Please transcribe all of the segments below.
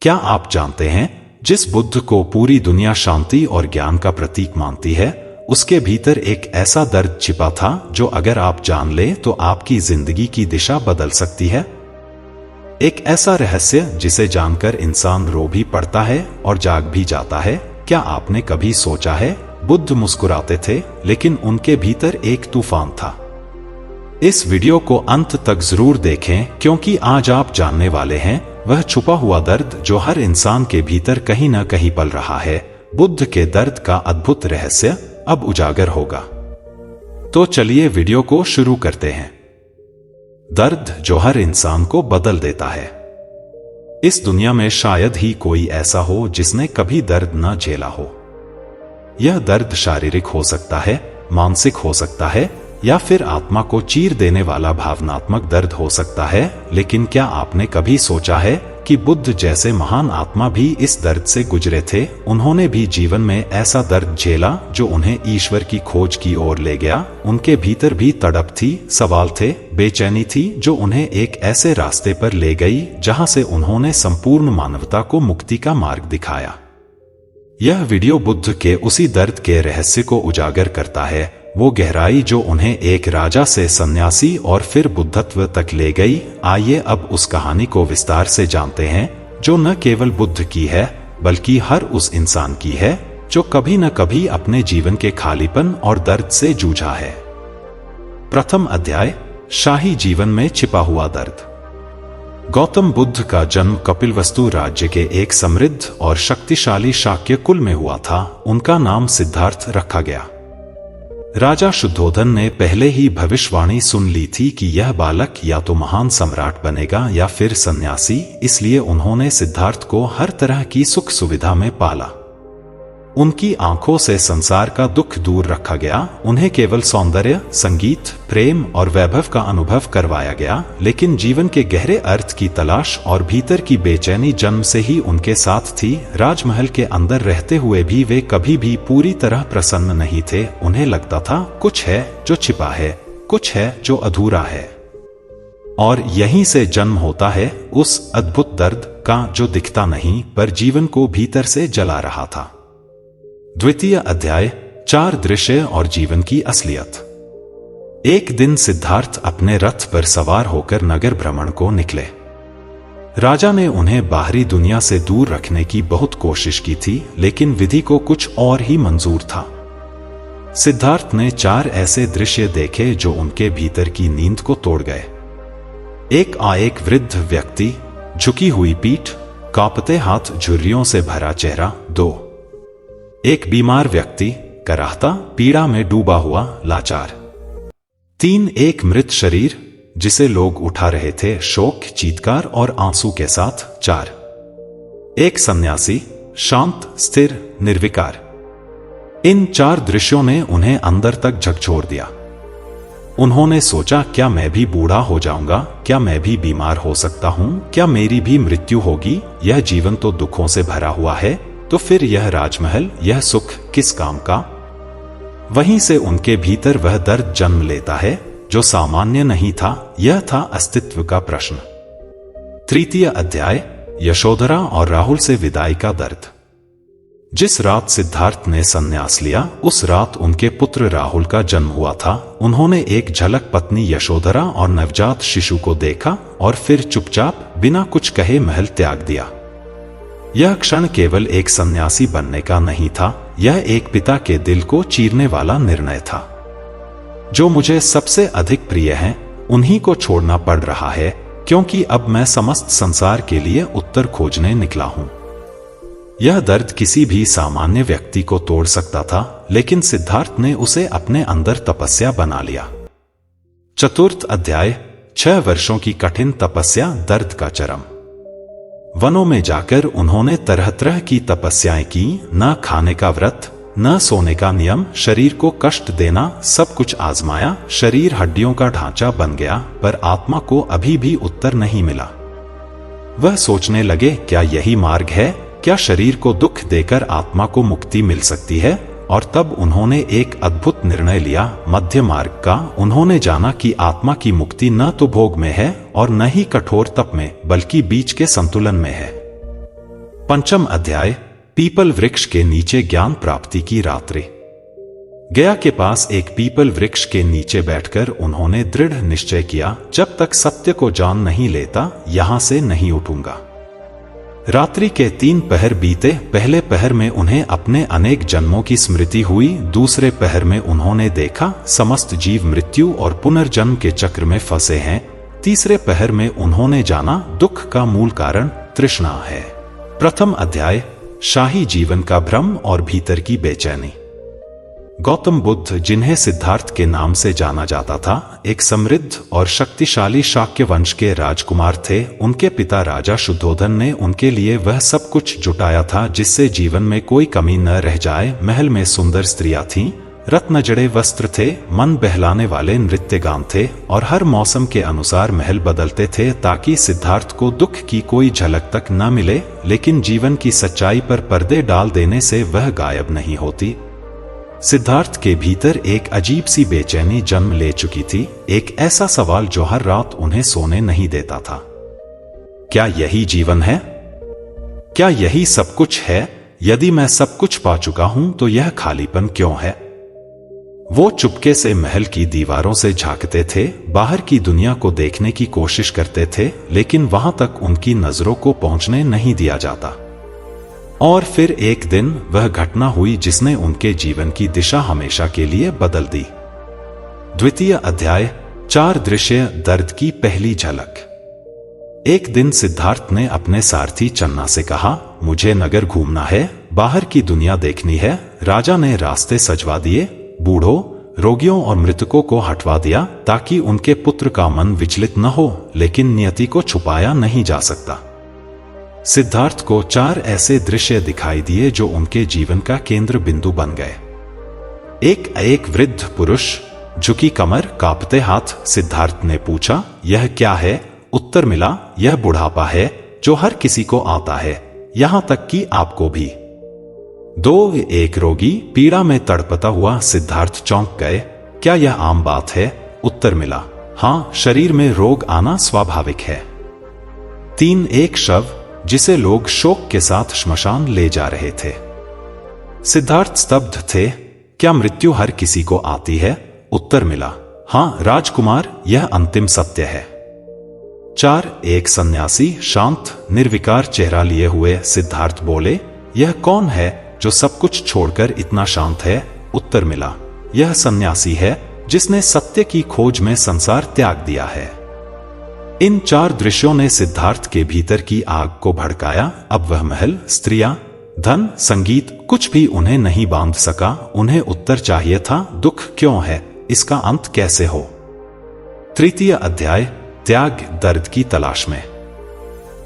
क्या आप जानते हैं, जिस बुद्ध को पूरी दुनिया शांति और ज्ञान का प्रतीक मानती है, उसके भीतर एक ऐसा दर्द छिपा था जो अगर आप जान ले तो आपकी जिंदगी की दिशा बदल सकती है। एक ऐसा रहस्य जिसे जानकर इंसान रो भी पड़ता है और जाग भी जाता है। क्या आपने कभी सोचा है, बुद्ध मुस्कुराते थे लेकिन उनके भीतर एक तूफान था। इस वीडियो को अंत तक जरूर देखें, क्योंकि आज आप जानने वाले हैं वह छुपा हुआ दर्द जो हर इंसान के भीतर कहीं न कहीं पल रहा है। बुद्ध के दर्द का अद्भुत रहस्य अब उजागर होगा। तो चलिए वीडियो को शुरू करते हैं। दर्द जो हर इंसान को बदल देता है। इस दुनिया में शायद ही कोई ऐसा हो जिसने कभी दर्द न झेला हो। यह दर्द शारीरिक हो सकता है, मानसिक हो सकता है, या फिर आत्मा को चीर देने वाला भावनात्मक दर्द हो सकता है। लेकिन क्या आपने कभी सोचा है कि बुद्ध जैसे महान आत्मा भी इस दर्द से गुजरे थे? उन्होंने भी जीवन में ऐसा दर्द झेला जो उन्हें ईश्वर की खोज की ओर ले गया। उनके भीतर भी तड़प थी, सवाल थे, बेचैनी थी जो उन्हें एक ऐसे रास्ते पर ले गई जहां से उन्होंने संपूर्ण मानवता को मुक्ति का मार्ग दिखाया। यह वीडियो बुद्ध के उसी दर्द के रहस्य को उजागर करता है, वो गहराई जो उन्हें एक राजा से सन्यासी और फिर बुद्धत्व तक ले गई। आइए अब उस कहानी को विस्तार से जानते हैं जो न केवल बुद्ध की है बल्कि हर उस इंसान की है जो कभी न कभी अपने जीवन के खालीपन और दर्द से जूझा है। प्रथम अध्याय, शाही जीवन में छिपा हुआ दर्द। गौतम बुद्ध का जन्म कपिलवस्तु राज्य के एक समृद्ध और शक्तिशाली शाक्य कुल में हुआ था। उनका नाम सिद्धार्थ रखा गया। राजा शुद्धोधन ने पहले ही भविष्यवाणी सुन ली थी कि यह बालक या तो महान सम्राट बनेगा या फिर सन्यासी, इसलिए उन्होंने सिद्धार्थ को हर तरह की सुख सुविधा में पाला। उनकी आंखों से संसार का दुख दूर रखा गया। उन्हें केवल सौंदर्य, संगीत, प्रेम और वैभव का अनुभव करवाया गया, लेकिन जीवन के गहरे अर्थ की तलाश और भीतर की बेचैनी जन्म से ही उनके साथ थी। राजमहल के अंदर रहते हुए भी वे कभी भी पूरी तरह प्रसन्न नहीं थे। उन्हें लगता था कुछ है जो छिपा है, कुछ है जो अधूरा है। और यहीं से जन्म होता है उस अद्भुत दर्द का जो दिखता नहीं पर जीवन को भीतर से जला रहा था। द्वितीय अध्याय, 4 दृश्य और जीवन की असलियत। एक दिन सिद्धार्थ अपने रथ पर सवार होकर नगर भ्रमण को निकले। राजा ने उन्हें बाहरी दुनिया से दूर रखने की बहुत कोशिश की थी, लेकिन विधि को कुछ और ही मंजूर था। सिद्धार्थ ने 4 ऐसे दृश्य देखे जो उनके भीतर की नींद को तोड़ गए। एक वृद्ध व्यक्ति, झुकी हुई पीठ, कांपते हाथ, झुर्रियों से भरा चेहरा। 2, एक बीमार व्यक्ति, कराहता, पीड़ा में डूबा हुआ, लाचार। 3, एक मृत शरीर जिसे लोग उठा रहे थे, शोक, चीत्कार और आंसू के साथ। 4, एक सन्यासी, शांत, स्थिर, निर्विकार। इन 4 दृश्यों ने उन्हें अंदर तक झकझोर दिया। उन्होंने सोचा, क्या मैं भी बूढ़ा हो जाऊंगा? क्या मैं भी बीमार हो सकता हूं? क्या मेरी भी मृत्यु होगी? यह जीवन तो दुखों से भरा हुआ है, तो फिर यह राजमहल, यह सुख किस काम का? वहीं से उनके भीतर वह दर्द जन्म लेता है जो सामान्य नहीं था, यह था अस्तित्व का प्रश्न। तृतीय अध्याय, यशोधरा और राहुल से विदाई का दर्द। जिस रात सिद्धार्थ ने संन्यास लिया, उस रात उनके पुत्र राहुल का जन्म हुआ था। उन्होंने एक झलक पत्नी यशोधरा और नवजात शिशु को देखा और फिर चुपचाप बिना कुछ कहे महल त्याग दिया। यह क्षण केवल एक सन्यासी बनने का नहीं था, यह एक पिता के दिल को चीरने वाला निर्णय था। जो मुझे सबसे अधिक प्रिय हैं, उन्हीं को छोड़ना पड़ रहा है, क्योंकि अब मैं समस्त संसार के लिए उत्तर खोजने निकला हूं। यह दर्द किसी भी सामान्य व्यक्ति को तोड़ सकता था, लेकिन सिद्धार्थ ने उसे अपने अंदर तपस्या बना लिया। चतुर्थ अध्याय, 6 वर्षों की कठिन तपस्या, दर्द का चरम। वनों में जाकर उन्होंने तरह तरह की तपस्याएं की, न खाने का व्रत, न सोने का नियम, शरीर को कष्ट देना, सब कुछ आजमाया। शरीर हड्डियों का ढांचा बन गया, पर आत्मा को अभी भी उत्तर नहीं मिला। वह सोचने लगे, क्या यही मार्ग है? क्या शरीर को दुख देकर आत्मा को मुक्ति मिल सकती है? और तब उन्होंने एक अद्भुत निर्णय लिया, मध्य मार्ग का। उन्होंने जाना कि आत्मा की मुक्ति न तो भोग में है और न ही कठोर तप में, बल्कि बीच के संतुलन में है। पंचम अध्याय, पीपल वृक्ष के नीचे ज्ञान प्राप्ति की रात्रि। गया के पास एक पीपल वृक्ष के नीचे बैठकर उन्होंने दृढ़ निश्चय किया, जब तक सत्य को जान नहीं लेता यहां से नहीं उठूंगा। रात्रि के 3 पहर बीते। पहले पहर में उन्हें अपने अनेक जन्मों की स्मृति हुई। दूसरे पहर में उन्होंने देखा समस्त जीव मृत्यु और पुनर्जन्म के चक्र में फंसे हैं। तीसरे पहर में उन्होंने जाना दुख का मूल कारण तृष्णा है। प्रथम अध्याय, शाही जीवन का भ्रम और भीतर की बेचैनी। गौतम बुद्ध, जिन्हें सिद्धार्थ के नाम से जाना जाता था, एक समृद्ध और शक्तिशाली शाक्य वंश के राजकुमार थे। उनके पिता राजा शुद्धोधन ने उनके लिए वह सब कुछ जुटाया था जिससे जीवन में कोई कमी न रह जाए। महल में सुंदर स्त्रियां थीं, रत्न जड़े वस्त्र थे, मन बहलाने वाले नृत्य गान थे और हर मौसम के अनुसार महल बदलते थे ताकि सिद्धार्थ को दुख की कोई झलक तक न मिले। लेकिन जीवन की सच्चाई पर पर्दे डाल देने से वह गायब नहीं होती। सिद्धार्थ के भीतर एक अजीब सी बेचैनी जन्म ले चुकी थी, एक ऐसा सवाल जो हर रात उन्हें सोने नहीं देता था। क्या यही जीवन है? क्या यही सब कुछ है? यदि मैं सब कुछ पा चुका हूं तो यह खालीपन क्यों है? वो चुपके से महल की दीवारों से झांकते थे, बाहर की दुनिया को देखने की कोशिश करते थे, लेकिन वहां तक उनकी नजरों को पहुंचने नहीं दिया जाता। और फिर एक दिन वह घटना हुई जिसने उनके जीवन की दिशा हमेशा के लिए बदल दी। द्वितीय अध्याय, 4 दृश्य, दर्द की पहली झलक। एक दिन सिद्धार्थ ने अपने सारथी चन्ना से कहा, मुझे नगर घूमना है, बाहर की दुनिया देखनी है। राजा ने रास्ते सजवा दिए, बूढ़ों, रोगियों और मृतकों को हटवा दिया ताकि उनके पुत्र का मन विचलित न हो, लेकिन नियति को छुपाया नहीं जा सकता। सिद्धार्थ को 4 ऐसे दृश्य दिखाई दिए जो उनके जीवन का केंद्र बिंदु बन गए। एक वृद्ध पुरुष, झुकी कमर, कांपते हाथ। सिद्धार्थ ने पूछा, यह क्या है? उत्तर मिला, यह बुढ़ापा है जो हर किसी को आता है, यहां तक कि आपको भी। 2 एक रोगी, पीड़ा में तड़पता हुआ। सिद्धार्थ चौंक गए, क्या यह आम बात है? उत्तर मिला, हां, शरीर में रोग आना स्वाभाविक है। 3 एक शव, जिसे लोग शोक के साथ श्मशान ले जा रहे थे। सिद्धार्थ स्तब्ध थे, क्या मृत्यु हर किसी को आती है? उत्तर मिला, हां राजकुमार, यह अंतिम सत्य है। 4 एक सन्यासी, शांत निर्विकार चेहरा लिए हुए। सिद्धार्थ बोले, यह कौन है जो सब कुछ छोड़कर इतना शांत है? उत्तर मिला, यह सन्यासी है जिसने सत्य की खोज में संसार त्याग दिया है। इन 4 दृश्यों ने सिद्धार्थ के भीतर की आग को भड़काया। अब वह महल, स्त्रियां, धन, संगीत, कुछ भी उन्हें नहीं बांध सका। उन्हें उत्तर चाहिए था, दुख क्यों है, इसका अंत कैसे हो। तृतीय अध्याय, त्याग, दर्द की तलाश में।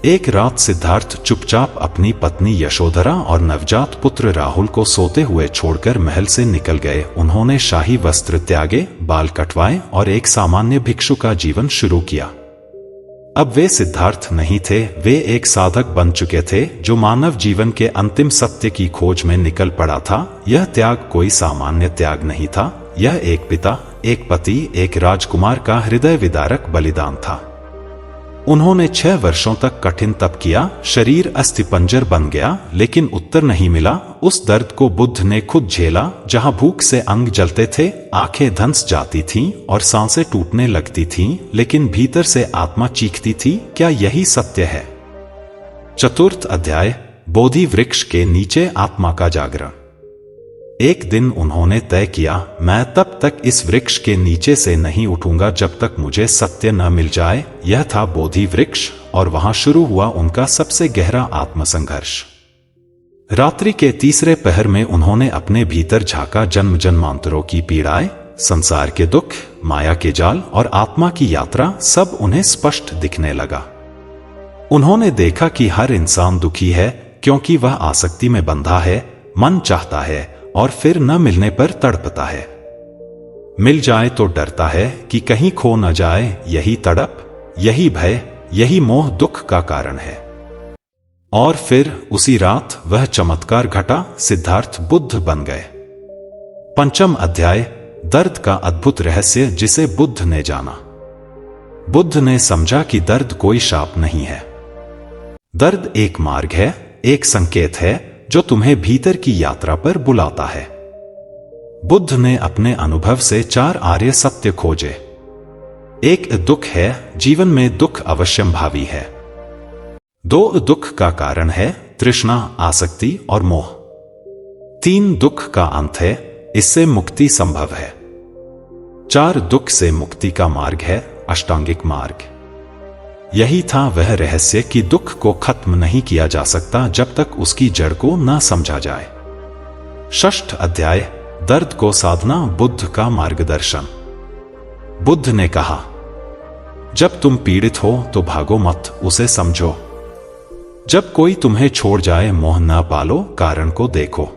एक रात सिद्धार्थ चुपचाप अपनी पत्नी यशोधरा और नवजात पुत्र राहुल को सोते हुए छोड़कर महल से निकल गए। उन्होंने शाही वस्त्र त्यागे, बाल कटवाए और एक सामान्य भिक्षु का जीवन शुरू किया। अब वे सिद्धार्थ नहीं थे, वे एक साधक बन चुके थे जो मानव जीवन के अंतिम सत्य की खोज में निकल पड़ा था। यह त्याग कोई सामान्य त्याग नहीं था, यह एक पिता, एक पति, एक राजकुमार का हृदय विदारक बलिदान था। उन्होंने 6 वर्षों तक कठिन तप किया, शरीर अस्थिपंजर बन गया, लेकिन उत्तर नहीं मिला। उस दर्द को बुद्ध ने खुद झेला, जहां भूख से अंग जलते थे, आंखें धंस जाती थीं और सांसें टूटने लगती थीं, लेकिन भीतर से आत्मा चीखती थी, क्या यही सत्य है? चतुर्थ अध्याय, बोधि वृक्ष के नीचे आत्मा का जागरण। एक दिन उन्होंने तय किया, मैं तब तक इस वृक्ष के नीचे से नहीं उठूंगा जब तक मुझे सत्य न मिल जाए। यह था बोधि वृक्ष और वहां शुरू हुआ उनका सबसे गहरा आत्मसंघर्ष। रात्रि के तीसरे पहर में उन्होंने अपने भीतर झांका। जन्म जन्मांतरों की पीड़ाएं, संसार के दुख, माया के जाल और आत्मा की यात्रा, सब उन्हें स्पष्ट दिखने लगा। उन्होंने देखा कि हर इंसान दुखी है क्योंकि वह आसक्ति में बंधा है, मन चाहता है और फिर न मिलने पर तड़पता है। मिल जाए तो डरता है कि कहीं खो न जाए। यही तड़प, यही भय, यही मोह दुख का कारण है। और फिर उसी रात वह चमत्कार घटा, सिद्धार्थ बुद्ध बन गए। पंचम अध्याय, दर्द का अद्भुत रहस्य जिसे बुद्ध ने जाना। बुद्ध ने समझा कि दर्द कोई शाप नहीं है। दर्द एक मार्ग है, एक संकेत है जो तुम्हें भीतर की यात्रा पर बुलाता है। बुद्ध ने अपने अनुभव से 4 आर्य सत्य खोजे। एक दुख है, जीवन में दुख अवश्यंभावी है। 2 दुख का कारण है तृष्णा, आसक्ति और मोह। 3 दुख का अंत है, इससे मुक्ति संभव है। 4 दुख से मुक्ति का मार्ग है अष्टांगिक मार्ग। यही था वह रहस्य कि दुख को खत्म नहीं किया जा सकता जब तक उसकी जड़ को न समझा जाए। 6ठ अध्याय, दर्द को साधना, बुद्ध का मार्गदर्शन। बुद्ध ने कहा, जब तुम पीड़ित हो तो भागो मत, उसे समझो। जब कोई तुम्हें छोड़ जाए मोह न पालो, कारण को देखो।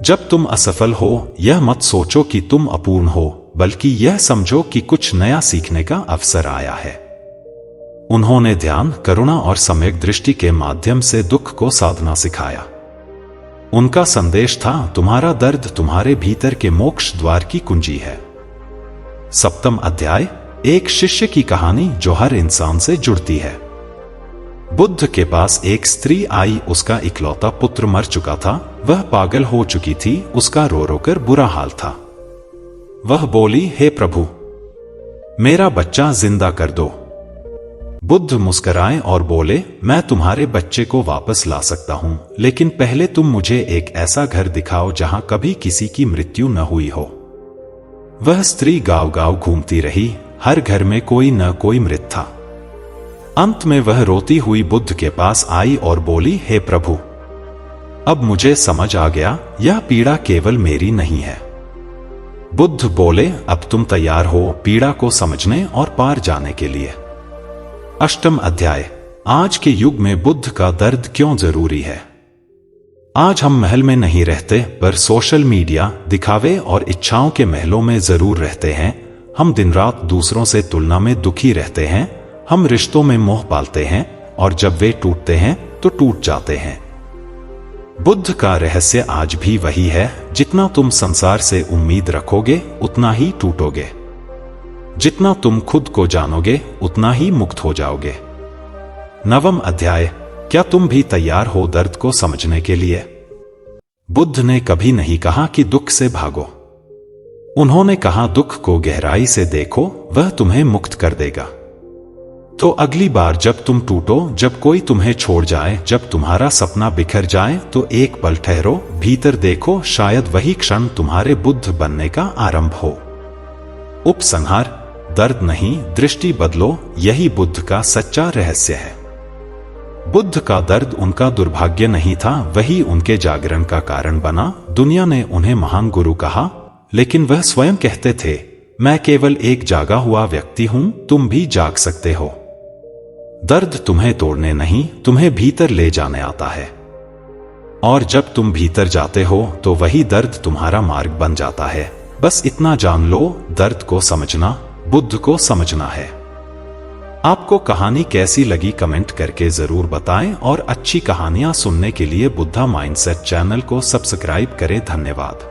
जब तुम असफल हो यह मत सोचो कि तुम अपूर्ण हो, बल्कि यह समझो कि कुछ नया सीखने का अवसर आया है। उन्होंने ध्यान, करुणा और सम्यक दृष्टि के माध्यम से दुख को साधना सिखाया। उनका संदेश था, तुम्हारा दर्द तुम्हारे भीतर के मोक्ष द्वार की कुंजी है। 7वां अध्याय, एक शिष्य की कहानी जो हर इंसान से जुड़ती है। बुद्ध के पास एक स्त्री आई, उसका इकलौता पुत्र मर चुका था। वह पागल हो चुकी थी, उसका रो रो कर बुरा हाल था। वह बोली, हे प्रभु, मेरा बच्चा जिंदा कर दो। बुद्ध मुस्कुराए और बोले, मैं तुम्हारे बच्चे को वापस ला सकता हूं, लेकिन पहले तुम मुझे एक ऐसा घर दिखाओ जहां कभी किसी की मृत्यु न हुई हो। वह स्त्री गांव गांव घूमती रही, हर घर में कोई न कोई मृत था। अंत में वह रोती हुई बुद्ध के पास आई और बोली, हे प्रभु, अब मुझे समझ आ गया, यह पीड़ा केवल मेरी नहीं है। बुद्ध बोले, अब तुम तैयार हो पीड़ा को समझने और पार जाने के लिए। 8वां अध्याय, आज के युग में बुद्ध का दर्द क्यों जरूरी है। आज हम महल में नहीं रहते, पर सोशल मीडिया, दिखावे और इच्छाओं के महलों में जरूर रहते हैं। हम दिन रात दूसरों से तुलना में दुखी रहते हैं। हम रिश्तों में मोह पालते हैं और जब वे टूटते हैं तो टूट जाते हैं। बुद्ध का रहस्य आज भी वही है, जितना तुम संसार से उम्मीद रखोगे उतना ही टूटोगे। जितना तुम खुद को जानोगे उतना ही मुक्त हो जाओगे। 9वां अध्याय, क्या तुम भी तैयार हो दर्द को समझने के लिए। बुद्ध ने कभी नहीं कहा कि दुख से भागो। उन्होंने कहा, दुख को गहराई से देखो, वह तुम्हें मुक्त कर देगा। तो अगली बार जब तुम टूटो, जब कोई तुम्हें छोड़ जाए, जब तुम्हारा सपना बिखर जाए, तो एक पल ठहरो, भीतर देखो, शायद वही क्षण तुम्हारे बुद्ध बनने का आरंभ हो। उपसंहार, दर्द नहीं, दृष्टि बदलो, यही बुद्ध का सच्चा रहस्य है। बुद्ध का दर्द उनका दुर्भाग्य नहीं था, वही उनके जागरण का कारण बना। दुनिया ने उन्हें महान गुरु कहा, लेकिन वह स्वयं कहते थे, मैं केवल एक जागा हुआ व्यक्ति हूं, तुम भी जाग सकते हो। दर्द तुम्हें तोड़ने नहीं, तुम्हें भीतर ले जाने आता है। और जब तुम भीतर जाते हो तो वही दर्द तुम्हारा मार्ग बन जाता है। बस इतना जान लो, दर्द को समझना बुद्ध को समझना है। आपको कहानी कैसी लगी कमेंट करके जरूर बताएं और अच्छी कहानियां सुनने के लिए बुद्धा माइंडसेट चैनल को सब्सक्राइब करें। धन्यवाद।